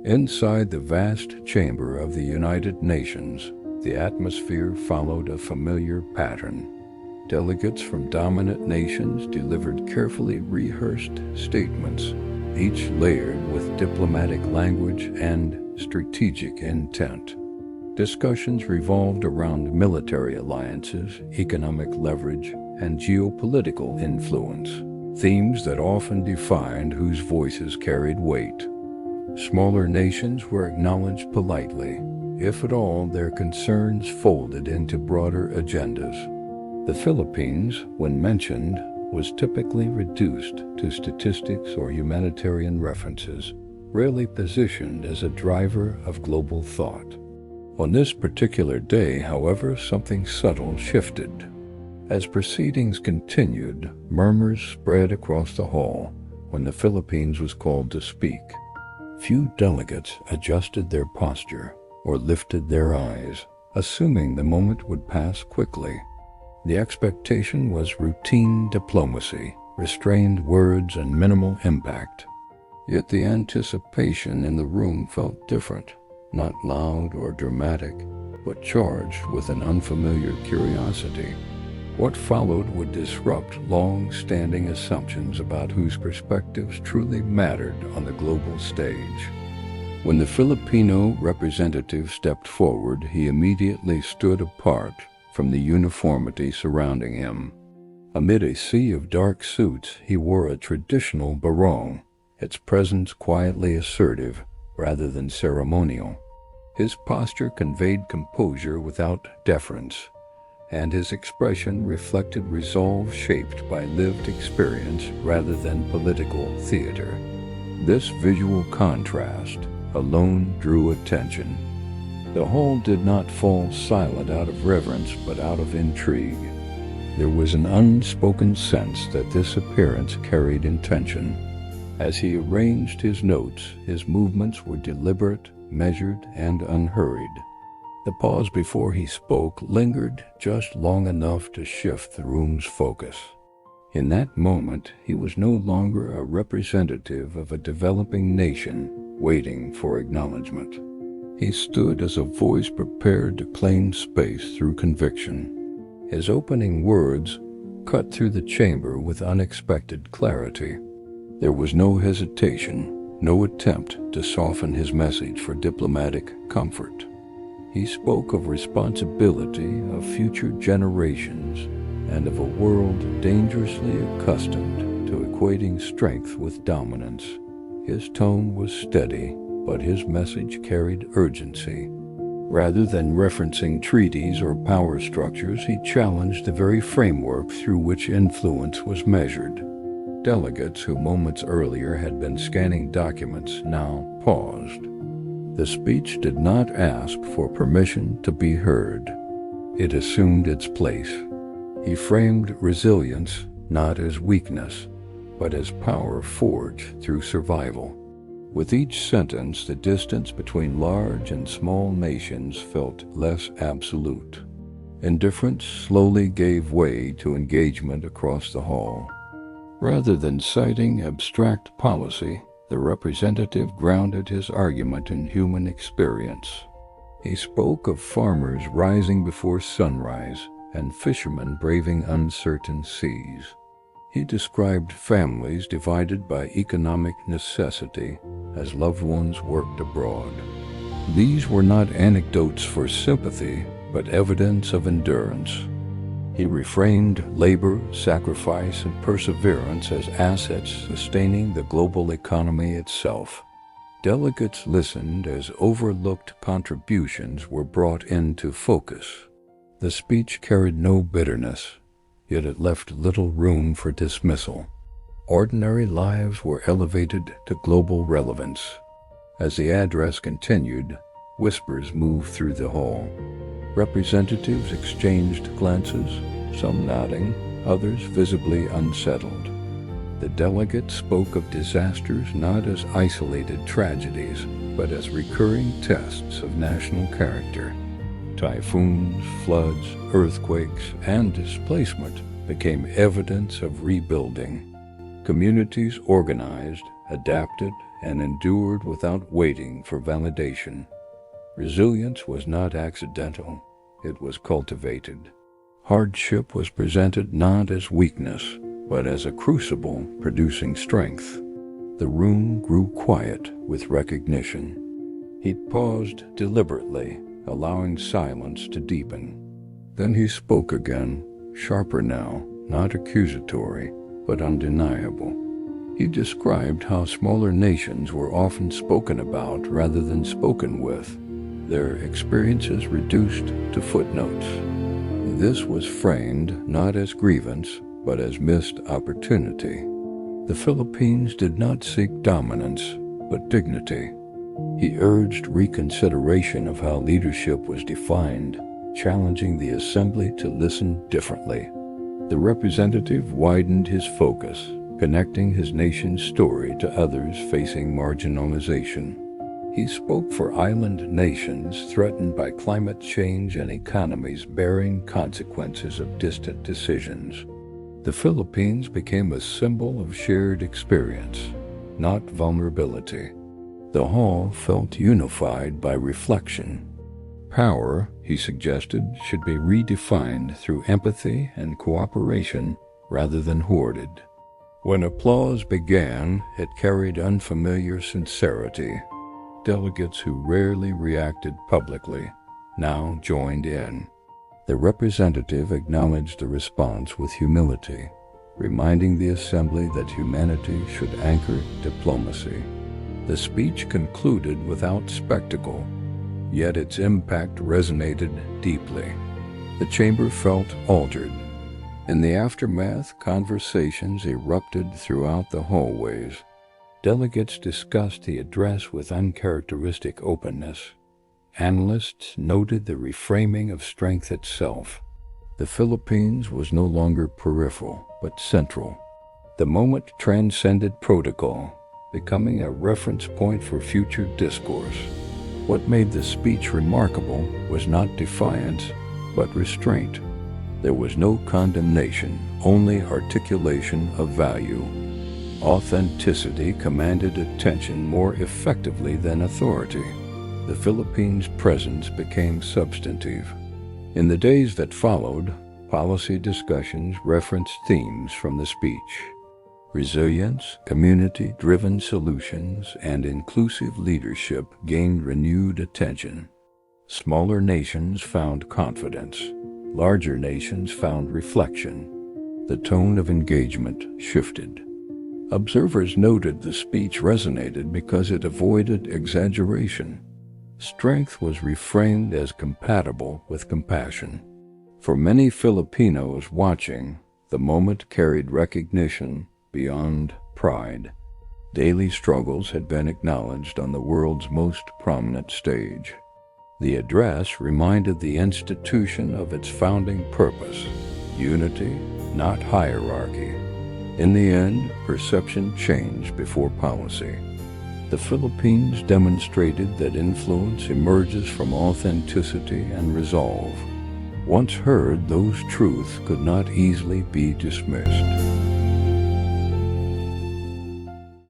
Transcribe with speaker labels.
Speaker 1: Inside the vast chamber of the United Nations, the atmosphere followed a familiar pattern. Delegates from dominant nations delivered carefully rehearsed statements, each layered with diplomatic language and strategic intent. Discussions revolved around military alliances, economic leverage, and geopolitical influence, themes that often defined whose voices carried weight. Smaller nations were acknowledged politely, if at all their concerns folded into broader agendas. The Philippines, when mentioned, was typically reduced to statistics or humanitarian references, rarely positioned as a driver of global thought. On this particular day, however, something subtle shifted. As proceedings continued, murmurs spread across the hall when the Philippines was called to speak. Few delegates adjusted their posture or lifted their eyes, assuming the moment would pass quickly. The expectation was routine diplomacy, restrained words, and minimal impact. Yet the anticipation in the room felt different, not loud or dramatic, but charged with an unfamiliar curiosity. What followed would disrupt long-standing assumptions about whose perspectives truly mattered on the global stage. When the Filipino representative stepped forward, he immediately stood apart from the uniformity surrounding him. Amid a sea of dark suits, he wore a traditional barong, its presence quietly assertive rather than ceremonial. His posture conveyed composure without deference, and his expression reflected resolve shaped by lived experience rather than political theater. This visual contrast alone drew attention. The hall did not fall silent out of reverence, but out of intrigue. There was an unspoken sense that this appearance carried intention. As he arranged his notes, his movements were deliberate, measured, and unhurried. The pause before he spoke lingered just long enough to shift the room's focus. In that moment, he was no longer a representative of a developing nation waiting for acknowledgement. He stood as a voice prepared to claim space through conviction. His opening words cut through the chamber with unexpected clarity. There was no hesitation, no attempt to soften his message for diplomatic comfort. He spoke of responsibility, of future generations, and of a world dangerously accustomed to equating strength with dominance. His tone was steady, but his message carried urgency. Rather than referencing treaties or power structures, he challenged the very framework through which influence was measured. Delegates who moments earlier had been scanning documents now paused. The speech did not ask for permission to be heard. It assumed its place. He framed resilience not as weakness, but as power forged through survival. With each sentence, the distance between large and small nations felt less absolute. Indifference slowly gave way to engagement across the hall. Rather than citing abstract policy, the representative grounded his argument in human experience. He spoke of farmers rising before sunrise and fishermen braving uncertain seas. He described families divided by economic necessity as loved ones worked abroad. These were not anecdotes for sympathy, but evidence of endurance. He reframed labor, sacrifice, and perseverance as assets sustaining the global economy itself. Delegates listened as overlooked contributions were brought into focus. The speech carried no bitterness, yet it left little room for dismissal. Ordinary lives were elevated to global relevance. As the address continued, whispers moved through the hall. Representatives exchanged glances, some nodding, others visibly unsettled. The delegate spoke of disasters not as isolated tragedies, but as recurring tests of national character. Typhoons, floods, earthquakes, and displacement became evidence of rebuilding. Communities organized, adapted, and endured without waiting for validation. Resilience was not accidental, it was cultivated. Hardship was presented not as weakness, but as a crucible producing strength. The room grew quiet with recognition. He paused deliberately, allowing silence to deepen. Then he spoke again, sharper now, not accusatory, but undeniable. He described how smaller nations were often spoken about rather than spoken with, their experiences reduced to footnotes. This was framed not as grievance, but as missed opportunity. The Philippines did not seek dominance, but dignity. He urged reconsideration of how leadership was defined, challenging the assembly to listen differently. The representative widened his focus, connecting his nation's story to others facing marginalization. He spoke for island nations threatened by climate change and economies bearing consequences of distant decisions. The Philippines became a symbol of shared experience, not vulnerability. The hall felt unified by reflection. Power, he suggested, should be redefined through empathy and cooperation rather than hoarded. When applause began, it carried unfamiliar sincerity. Delegates who rarely reacted publicly now joined in. The representative acknowledged the response with humility, reminding the assembly that humanity should anchor diplomacy. The speech concluded without spectacle, yet its impact resonated deeply. The chamber felt altered. In the aftermath, conversations erupted throughout the hallways. Delegates discussed the address with uncharacteristic openness. Analysts noted the reframing of strength itself. The Philippines was no longer peripheral, but central. The moment transcended protocol, becoming a reference point for future discourse. What made the speech remarkable was not defiance, but restraint. There was no condemnation, only articulation of value. Authenticity commanded attention more effectively than authority. The Philippines' presence became substantive. In the days that followed, policy discussions referenced themes from the speech. Resilience, community-driven solutions, and inclusive leadership gained renewed attention. Smaller nations found confidence. Larger nations found reflection. The tone of engagement shifted. Observers noted the speech resonated because it avoided exaggeration. Strength was reframed as compatible with compassion. For many Filipinos watching, the moment carried recognition beyond pride. Daily struggles had been acknowledged on the world's most prominent stage. The address reminded the institution of its founding purpose: unity, not hierarchy. In the end, perception changed before policy. The Philippines demonstrated that influence emerges from authenticity and resolve. Once heard, those truths could not easily be dismissed.